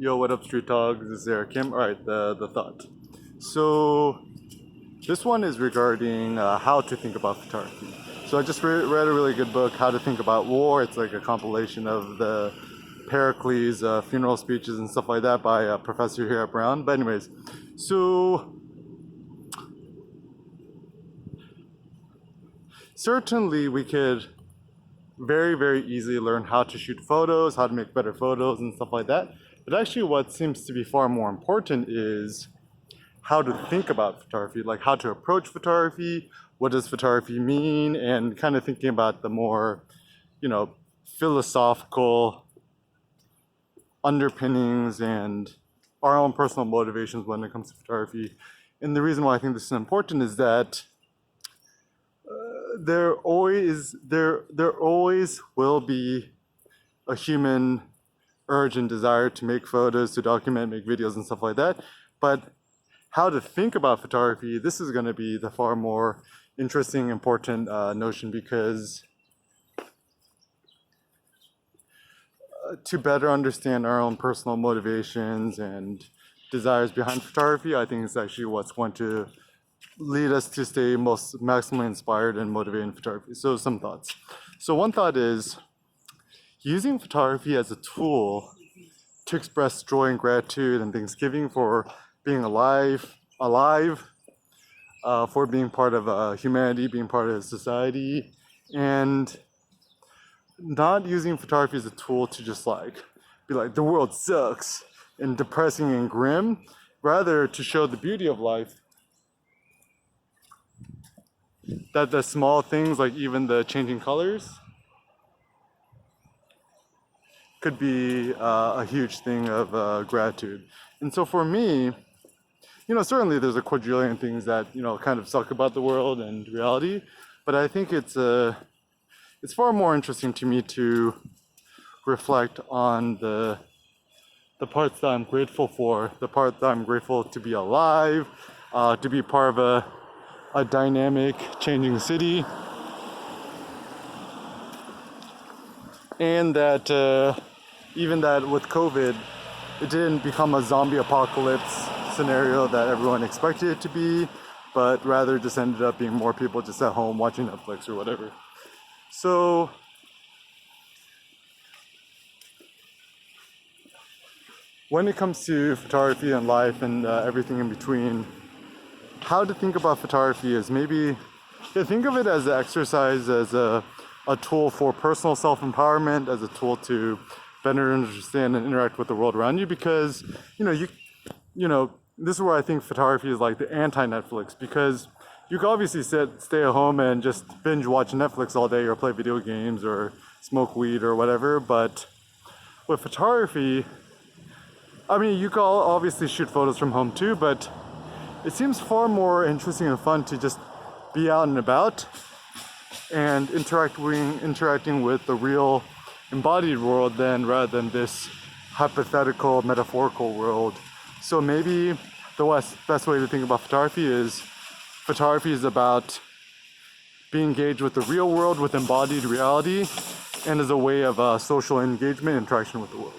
Yo, what up, Street Dogs? This is Eric Kim. All right, the thought. So this one is regarding how to think about photography. So I just read a really good book, How to Think About War. It's like a compilation of the Pericles funeral speeches and stuff like that by a professor here at Brown. But anyways, so certainly we could very easily learn how to shoot photos, how to make better photos and stuff like that. But actually what seems to be far more important is how to think about photography, like how to approach photography, what does photography mean, and kind of thinking about the more, philosophical underpinnings and our own personal motivations when it comes to photography. And the reason why I think this is important is that there always will be a human urge and desire to make photos, to document, make videos and stuff like that. But how to think about photography, this is going to be the far more interesting, important notion, because to better understand our own personal motivations and desires behind photography, I think is actually what's going to lead us to stay most maximally inspired and motivated in photography. So some thoughts. So one thought is using photography as a tool to express joy and gratitude and thanksgiving for being alive, for being part of humanity, being part of society, and not using photography as a tool to just be like, the world sucks and depressing and grim, rather to show the beauty of life. That the small things, like even the changing colors, could be a huge thing of gratitude. And so for me, certainly there's a quadrillion things that, kind of suck about the world and reality, but I think it's far more interesting to me to reflect on the parts that I'm grateful for, the part that I'm grateful to be alive, to be part of a dynamic, changing city, and that even that with COVID, it didn't become a zombie apocalypse scenario that everyone expected it to be, but rather just ended up being more people just at home watching Netflix or whatever. So when it comes to photography and life and everything in between, how to think about photography is maybe think of it as an exercise, as a tool for personal self-empowerment, as a tool to better understand and interact with the world around you, because this is where I think photography is like the anti-Netflix, because you can obviously stay at home and just binge watch Netflix all day or play video games or smoke weed or whatever, but with photography, you can obviously shoot photos from home too, but it seems far more interesting and fun to just be out and about and interacting with the real embodied world rather than this hypothetical, metaphorical world. So maybe the best way to think about photography is about being engaged with the real world, with embodied reality, and as a way of social engagement, interaction with the world.